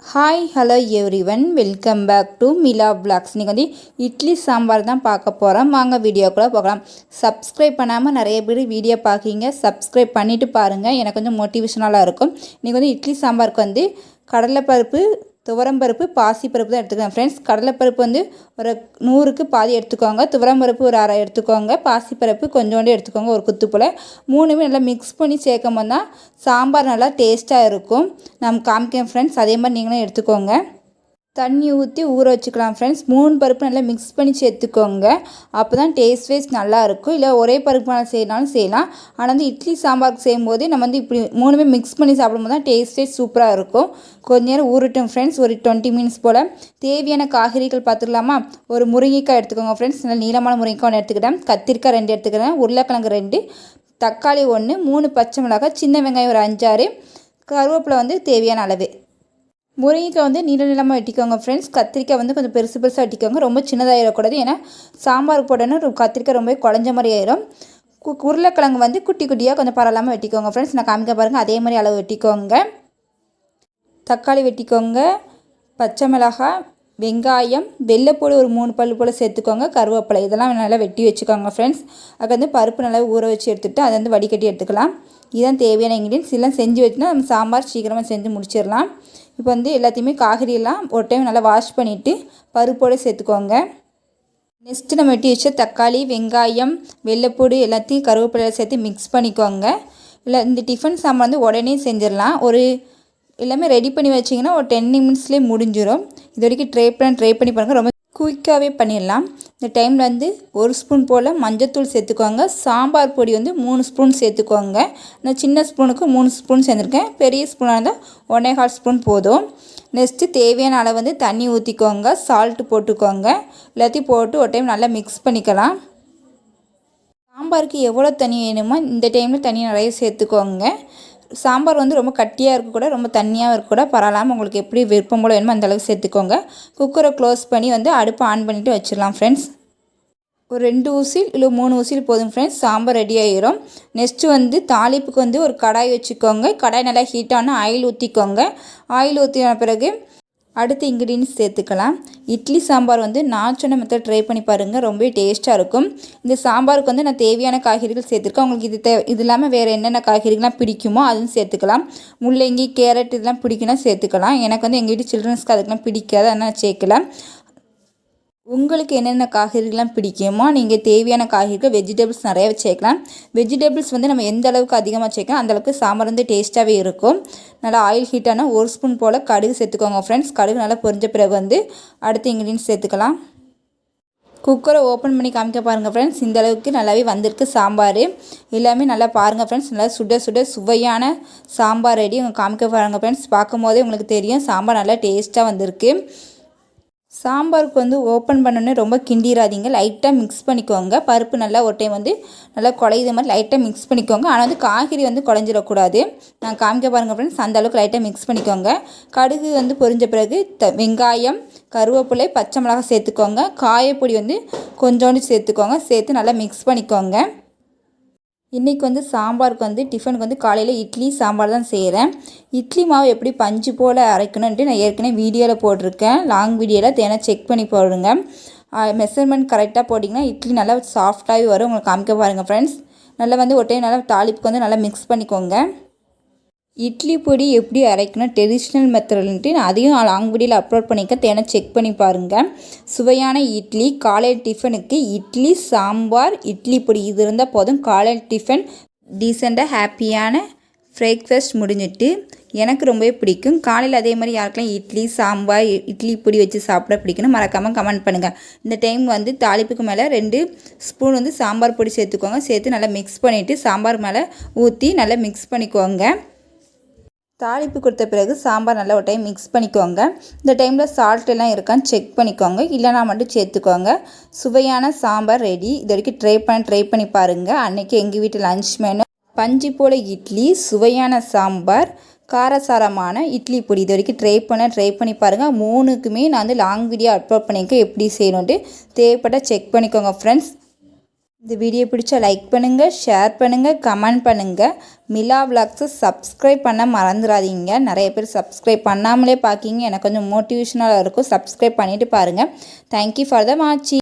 Hi hello everyone welcome back to Mila vlogs. இன்றைக்கி வந்து இட்லி சாம்பார் தான் பார்க்க போகிறோம். வாங்க வீடியோக்குள்ளே போகலாம். சப்ஸ்கிரைப் பண்ணாமல் நிறைய பேர் வீடியோ பார்க்கிங்க. சப்ஸ்கிரைப் பண்ணிவிட்டு பாருங்கள், எனக்கு கொஞ்சம் மோட்டிவேஷனலாக இருக்கும். இன்றைக்கி வந்து இட்லி சாம்பாருக்கு வந்து கடலைப்பருப்பு, துவரம்பருப்பு, பாசிப்பருப்பு தான் எடுத்துக்கிறேன் ஃப்ரெண்ட்ஸ். கடலைப்பருப்பு வந்து ஒரு 100க்கு பாதி எடுத்துக்கோங்க, துவரம்பருப்பு ஒரு அரை எடுத்துக்கோங்க, பாசிப்பருப்பு கொஞ்சோண்டு எடுத்துக்கோங்க, ஒரு குத்து போல். மூணுமே நல்லா மிக்ஸ் பண்ணி சேர்க்கும் போது தான் சாம்பார் நல்லா டேஸ்ட்டாக இருக்கும். நான் காமிக்கிறேன் ஃப்ரெண்ட்ஸ், அதே மாதிரி நீங்களும் எடுத்துக்கோங்க. தண்ணி ஊற்றி ஊற வச்சுக்கலாம் ஃப்ரெண்ட்ஸ். 3 பருப்பு நல்லா மிக்ஸ் பண்ணி சேர்த்துக்கோங்க, அப்போ தான் டேஸ்ட் வைஸ் நல்லாயிருக்கும். இல்லை ஒரே பருப்பு செய்யனாலும் செய்யலாம். ஆனால் வந்து இட்லி சாம்பாருக்கு செய்யும்போது நம்ம வந்து இப்படி 3மே மிக்ஸ் பண்ணி சாப்பிடும்போது தான் டேஸ்ட் வைஸ் சூப்பராக இருக்கும். கொஞ்ச நேரம் ஊறட்டும் ஃப்ரெண்ட்ஸ், ஒரு 20 மினிட்ஸ் போல். தேவையான காய்கறிகள் பார்த்துக்கலாமா? ஒரு முருங்கைக்காய் எடுத்துக்கோங்க ஃப்ரெண்ட்ஸ், நல்லா நீளமான முருங்கைக்காய் 1 எடுத்துக்கிட்டேன், கத்திரிக்காய் 2 எடுத்துக்கிறேன், உருளைக்கிழங்கு 2, தக்காளி 1, 3 பச்சை மிளகாய், சின்ன வெங்காயம் ஒரு 5-6, கருவேப்பிலை வந்து தேவையான அளவு. முருங்கைக்காய் வந்து நீளமாக வெட்டிக்கோங்க ஃப்ரெண்ட்ஸ். கத்திரிக்காய் வந்து கொஞ்சம் பெருசு பெருசாக வெட்டிக்கோங்க, ரொம்ப சின்னதாகிடக்கூடாது. ஏன்னா சாம்பாருக்கு போட்டோன்னா கத்திரிக்காய் ரொம்ப குழஞ்ச மாதிரி ஆயிரும். உருளைக்கிழங்கு வந்து குட்டி குட்டியாக கொஞ்சம் பரவாயில்லாமல் வெட்டிக்கோங்க ஃப்ரெண்ட்ஸ். நான் காமிக்க பாருங்கள், அதே மாதிரி அளவு வெட்டிக்கோங்க. தக்காளி வெட்டிக்கோங்க, பச்சை மிளகாய், வெங்காயம், வெள்ளைப்பூடு ஒரு 3 பல் போல் சேர்த்துக்கோங்க, கருவேப்பிலை இதெல்லாம் நல்லா வெட்டி வச்சுக்கோங்க ஃப்ரெண்ட்ஸ். அதுக்கு வந்து பருப்பு நல்லா ஊற வச்சு எடுத்துகிட்டு அதை வந்து வடிகட்டி எடுத்துக்கலாம். இதுதான் தேவையான இன்க்ரீடியன்ஸ். இதெல்லாம் செஞ்சு வச்சுன்னா நம்ம சாம்பார் சீக்கிரமாக செஞ்சு முடிச்சிடலாம். இப்போ வந்து எல்லாத்தையுமே காய்கறியெல்லாம் ஒரு டைம் நல்லா வாஷ் பண்ணிவிட்டு பருப்போடு சேர்த்துக்கோங்க. நெக்ஸ்ட்டு நம்ம வெட்டி வச்ச தக்காளி, வெங்காயம், வெள்ளைப்பூடு எல்லாத்தையும் கருவேப்பிலையில் சேர்த்து மிக்ஸ் பண்ணிக்கோங்க. இல்லை இந்த டிஃபன் சாம்பார் வந்து உடனே செஞ்சிடலாம். ஒரு எல்லாமே ரெடி பண்ணி வச்சிங்கன்னா ஒரு 10 நிமிட்ஸ்லேயே முடிஞ்சிடும். இது வரைக்கும் ட்ரை பண்ணி பாருங்கள், ரொம்ப குயிக்காகவே பண்ணிடலாம். இந்த டைமில் வந்து 1 ஸ்பூன் போல் மஞ்சத்தூள் சேர்த்துக்கோங்க. சாம்பார் பொடி வந்து 3 ஸ்பூன் சேர்த்துக்கோங்க. நான் சின்ன ஸ்பூனுக்கு 3 ஸ்பூன் சேர்த்துருக்கேன், பெரிய ஸ்பூனாக இருந்தால் 1.25 ஸ்பூன் போதும். நெக்ஸ்ட்டு தேவையான அளவு வந்து தண்ணி ஊற்றிக்கோங்க, சால்ட்டு போட்டுக்கோங்க. எல்லாத்தையும் போட்டு ஒரு டைம் நல்லா மிக்ஸ் பண்ணிக்கலாம். சாம்பாருக்கு எவ்வளோ தண்ணி வேணுமோ இந்த டைமில் தண்ணி நிறைய சேர்த்துக்கோங்க. சாம்பார் வந்து ரொம்ப கட்டியாக இருக்கக்கூட, ரொம்ப தண்ணியாக இருக்கக்கூட பரவாயில்லாமல் உங்களுக்கு எப்படி விருப்பம் போல் வேணுமோ அந்தளவுக்கு சேர்த்துக்கோங்க. குக்கரை க்ளோஸ் பண்ணி வந்து அடுப்பை ஆன் பண்ணிவிட்டு வச்சிடலாம் ஃப்ரெண்ட்ஸ். ஒரு 2 விசில் இல்லை 3 விசில் போதும் ஃப்ரெண்ட்ஸ், சாம்பார் ரெடி ஆகிரும். நெக்ஸ்ட்டு வந்து தாளிப்புக்கு வந்து ஒரு கடாய் வச்சுக்கோங்க. கடாய் நல்லா ஹீட்டான ஆயில் ஊற்றிக்கோங்க. ஆயில் ஊற்றின பிறகு அடுத்த இன்க்ரீடியன்ஸ் சேர்த்துக்கலாம். இட்லி சாம்பார் வந்து நான் சொன்ன மெத்தட் ட்ரை பண்ணி பாருங்கள், ரொம்ப டேஸ்ட்டாக இருக்கும். இந்த சாம்பாருக்கு வந்து நான் தேவையான காய்கறிகள் சேர்த்துருக்கேன். உங்களுக்கு இது இல்லாமல் வேறு என்னென்ன காய்கறிகள்லாம் பிடிக்குமோ அதுவும் சேர்த்துக்கலாம். முள்ளங்கி, கேரட் இதெல்லாம் பிடிக்குன்னா சேர்த்துக்கலாம். எனக்கு வந்து எங்கள் வீட்டு சில்ட்ரன்ஸ்க்கு அதுக்கெலாம் பிடிக்காது, அதனால் சேர்க்கல. உங்களுக்கு என்னென்ன காய்கறிகள்லாம் பிடிக்குமோ நீங்கள் தேவையான காய்கறிகள் வெஜிடபிள்ஸ் நிறையா சேர்க்கலாம். வெஜிடபிள்ஸ் வந்து நம்ம எந்த அளவுக்கு அதிகமாக சேர்க்கலாம் அந்தளவுக்கு சாம்பார் வந்து டேஸ்ட்டாகவே இருக்கும். நல்லா ஆயில் ஹீட்டான 1 ஸ்பூன் போல் கடுகு சேர்த்துக்கோங்க ஃப்ரெண்ட்ஸ். கடுகு நல்லா பொரிஞ்ச பிறகு வந்து அடுத்த இன்க்ரீடியன்ஸ் சேர்த்துக்கலாம். குக்கரை ஓப்பன் பண்ணி காமிக்க பாருங்கள் ஃப்ரெண்ட்ஸ், இந்த அளவுக்கு நல்லாவே வந்திருக்கு சாம்பார். எல்லாமே நல்லா பாருங்கள் ஃப்ரெண்ட்ஸ், நல்லா சுட சுட சுவையான சாம்பார் ரெடி. உங்கள் காமிக்க பாருங்கள் ஃப்ரெண்ட்ஸ், பார்க்கும் போதே உங்களுக்கு தெரியும் சாம்பார் நல்லா டேஸ்ட்டாக வந்திருக்கு. சாம்பாருக்கு வந்து ஓப்பன் பண்ணோன்னே ரொம்ப கிண்டிடாதீங்க, லைட்டாக மிக்ஸ் பண்ணிக்கோங்க. பருப்பு நல்லா ஒரு டைம் வந்து நல்லா குழையிற மாதிரி லைட்டாக மிக்ஸ் பண்ணிக்கோங்க. ஆனால் வந்து காய்கறி வந்து குழஞ்சிடக்கூடாது. நான் காமிக்க பாருங்கள் ஃப்ரெண்ட்ஸ், அந்த அளவுக்கு லைட்டாக மிக்ஸ் பண்ணிக்கோங்க. கடுகு வந்து பொரிஞ்ச பிறகு வெங்காயம், கருவேப்பிலை, பச்சை மிளகாய் சேர்த்துக்கோங்க. காயப்பொடி வந்து கொஞ்சோண்டு சேர்த்துக்கோங்க. சேர்த்து நல்லா மிக்ஸ் பண்ணிக்கோங்க. இன்றைக்கி வந்து சாம்பாருக்கு வந்து டிஃபனுக்கு வந்து காலையில் இட்லி சாம்பார் தான் செய்கிறேன். இட்லி மாவு எப்படி பஞ்சு போல் அரைக்கணுன்ட்டு நான் ஏற்கனவே வீடியோவில் போட்டிருக்கேன், லாங் வீடியோவில் தேனை செக் பண்ணி போடுங்க. மெஷர்மெண்ட் கரெக்டாக போட்டிங்கன்னா இட்லி நல்லா சாஃப்டாகவே வரும். உங்களுக்கு காமிக்க பாருங்கள் ஃப்ரெண்ட்ஸ். நல்லா வந்து ஒரு டைம் நல்லா தாளிப்புக்கு வந்து நல்லா மிக்ஸ் பண்ணிக்கோங்க. இட்லி பொடி எப்படி அரைக்கணும் ட்ரெடிஷ்னல் மெத்தட்ன்ட்டு நான் அதையும் லாங் வீடியோவில் அப்லோட் பண்ணிக்க, தேனை செக் பண்ணி பாருங்கள். சுவையான இட்லி காலையில் டிஃபனுக்கு இட்லி சாம்பார் இட்லி பொடி இது இருந்தால் போதும். காலையில் டிஃபன் டீசெண்டாக ஹாப்பியான பிரேக்ஃபாஸ்ட் முடிஞ்சிட்டு எனக்கு ரொம்பவே பிடிக்கும். காலையில் அதே மாதிரி யாருக்கெல்லாம் இட்லி சாம்பார் இட்லி பொடி வச்சு சாப்பிட பிடிக்கணும் மறக்காமல் கமெண்ட் பண்ணுங்கள். இந்த டைம் வந்து தாளிப்புக்கு மேலே 2 ஸ்பூன் வந்து சாம்பார் பொடி சேர்த்துக்கோங்க. சேர்த்து நல்லா மிக்ஸ் பண்ணிவிட்டு சாம்பார் மேலே ஊற்றி நல்லா மிக்ஸ் பண்ணிக்கோங்க. தாளிப்பு கொடுத்த பிறகு சாம்பார் நல்லா ஒரு டைம் மிக்ஸ் பண்ணிக்கோங்க. இந்த டைமில் சால்ட் எல்லாம் இருக்கான்னு செக் பண்ணிக்கோங்க, இல்லைனா மட்டும் சேர்த்துக்கோங்க. சுவையான சாம்பார் ரெடி. இது வரைக்கும் ட்ரை பண்ணி பாருங்கள். அன்றைக்கி எங்கள் வீட்டு லஞ்ச் மெனு பஞ்சு போல் இட்லி, சுவையான சாம்பார், காரசாரமான இட்லி பொடி. இது வரைக்கும் ட்ரை பண்ணி பாருங்கள். 3க்குமே நான் வந்து லாங் வீடியோ அப்லோட் பண்ணியிருக்கேன் எப்படி செய்யணுன்ட்டு. தேவைப்பட்ட செக் பண்ணிக்கோங்க ஃப்ரெண்ட்ஸ். இந்த வீடியோ பிடிச்சா லைக் பண்ணுங்கள், ஷேர் பண்ணுங்கள், கமெண்ட் பண்ணுங்கள். மிலா விலாக்ஸை சப்ஸ்கிரைப் பண்ண மறந்துடாதீங்க. நிறைய பேர் சப்ஸ்கிரைப் பண்ணாமலே பார்க்கிங்க. எனக்கு கொஞ்சம் மோட்டிவேஷனலாக இருக்கும். சப்ஸ்கிரைப் பண்ணிவிட்டு பாருங்கள். தேங்க்யூ ஃபார் த வாட்சிங்.